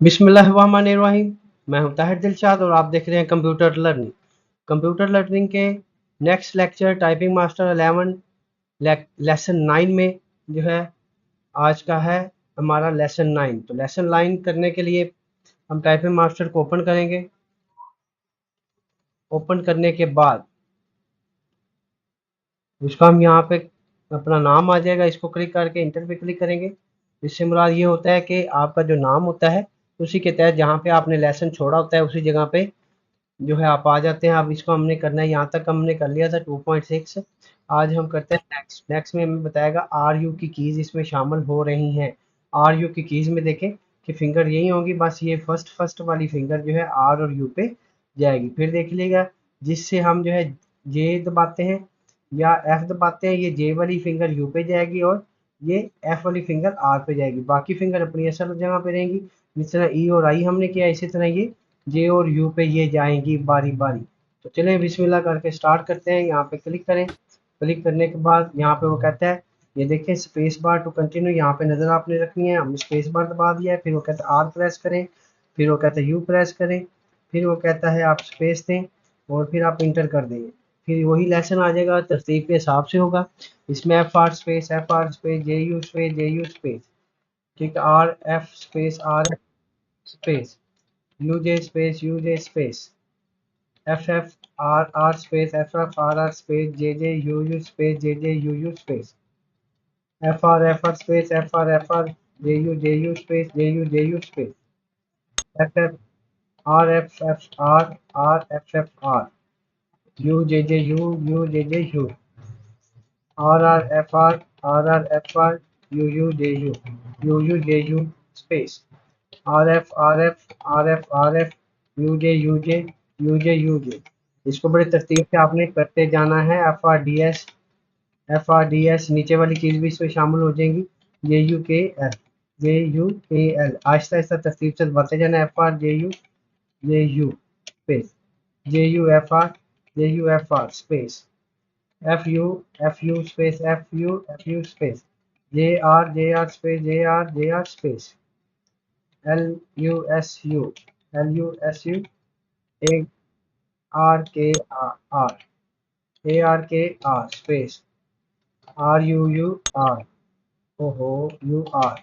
बिस्मिल्लाहिर्रहमानिर्रहीम। मैं हूं ताहिर दिलशाद और आप देख रहे हैं कंप्यूटर लर्निंग। कंप्यूटर लर्निंग के next lecture typing master 11 lesson 9 में जो है आज का है हमारा लेसन 9। तो लेसन 9 करने के लिए हम टाइपिंग मास्टर को ओपन करेंगे। ओपन करने के बाद उसका हम यहाँ पे अपना नाम आ जाएगा, इसको क्लिक करके इंटर पे क्लिक करेंगे। इससे मुराद ये होता है कि आपका जो नाम होता है उसी के तहत जहाँ पे आपने लेसन छोड़ा होता है उसी जगह पे जो है आप आ जाते हैं। अब इसको हमने करना है, यहाँ तक हमने कर लिया था 2.6। आज हम करते हैं नेक्स्ट। नेक्स्ट में हमें बताएगा आर यू की कीज़ इसमें शामिल हो रही हैं। आर यू की कीज़ में देखें कि फिंगर यही होंगी, बस ये फर्स्ट वाली फिंगर जो है आर और यू पे जाएगी। फिर देख लीजिएगा जिससे हम जो है जे दबाते हैं या एफ दबाते हैं, ये जे वाली फिंगर यू पे जाएगी और ये एफ वाली फिंगर आर पे जाएगी। बाकी फिंगर अपनी असल जगह पे रहेंगी। जिस तरह ई और आई हमने किया इसी तरह ये जे और यू पे ये जाएंगी बारी बारी। तो चलें बिस्मिल्लाह करके स्टार्ट करते हैं। यहाँ पे क्लिक करें। क्लिक करने के बाद यहाँ पे वो कहता है, ये देखें स्पेस बार टू कंटिन्यू यहाँ पे नज़र आपने रखनी है। हमने स्पेस बार दबा दिया है। फिर वो कहता है आर प्रेस करें, फिर वो कहता है यू प्रेस करें, फिर वो कहता है आप स्पेस दें और फिर आप इंटर कर देंगे। फिर वही लेसन आ जाएगा, तरतीब के हिसाब से होगा। इसमें F R space J U space, ठीक है, R F space R F space, U J space U J space, F F R R space F F R R space J U space J U space, F R space F R J U space J U space, F F F R R F R, U U, R R U J U space, R F U J. इसको बड़े तरतीब से आपने करते जाना है। F R D S नीचे वाली चीज़ भी इसमें शामिल हो जाएंगी। जे यू के एल आहिस्ता आहिस्ता तरतीब से बढ़ते जाना। J U space J U F R space F U space F U space J R space J R space L U S U A R K R space R U U R, ओहो U R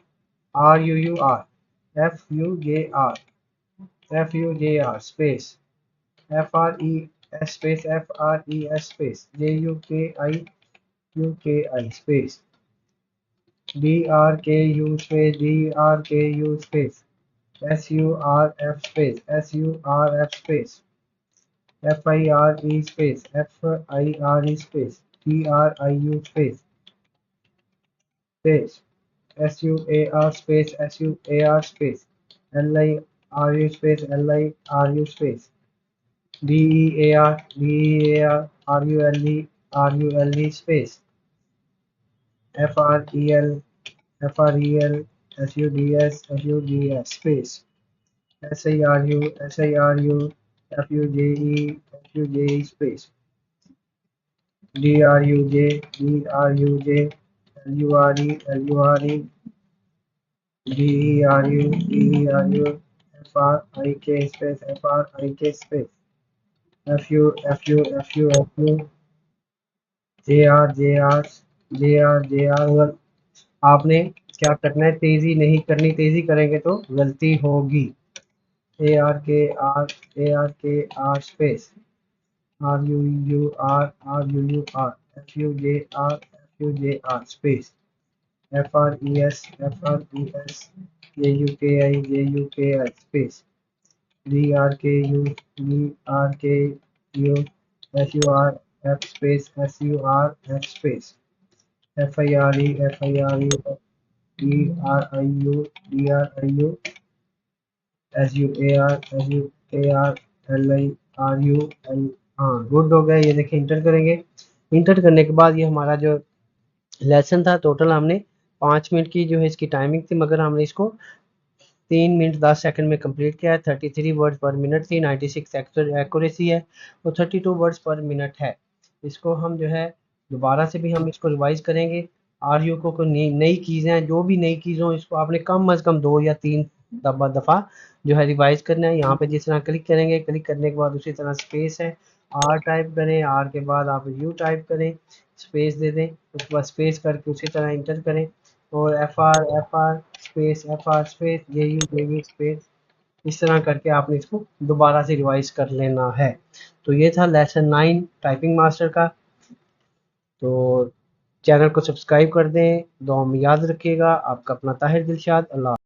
F U J R space F R E S space U K I space D R K U space S U R F space F I R E space T R I U space S U A R space L I space R U L E space F R E L S U D S space S I R U F U J E space D R U J L U R E D R U F R I K space F U J R. आपने क्या करना है, तेजी नहीं करनी, तेजी करेंगे तो गलती होगी। A R space R U R F U J R space J U K I space D U F space space F I R E S U L I L. हाँ गुड हो गया। ये देखिए inter करेंगे। Inter करने के बाद ये हमारा जो लेसन था टोटल हमने 5 मिनट की जो है इसकी टाइमिंग थी, मगर हमने इसको 3 मिनट 10 सेकंड में कंप्लीट किया है। 33 वर्ड पर मिनट थी, 96 एक्यूरेसी है और 32 वर्ड्स पर मिनट है। इसको हम जो है दोबारा से भी हम इसको रिवाइज करेंगे। आर यू को नई कीज़ हैं, जो भी नई कीज़ हो इसको आपने कम अज़ कम 2 या 3 दफ़ा जो है रिवाइज़ करना है। यहाँ पे जिस तरह क्लिक करेंगे, क्लिक करने के बाद उसी तरह स्पेस है, आर टाइप करें, आर के बाद आप यू टाइप करें, स्पेस दे दें, उसके बाद स्पेस करके उसी तरह इंटर करें और F R space J U space, इस तरह करके आपने इसको दोबारा से रिवाइज कर लेना है। तो ये था लेसन 9 टाइपिंग मास्टर का। तो चैनल को सब्सक्राइब कर दें, दुआ में याद रखिएगा। आपका अपना ताहिर दिलशाद। अल्लाह।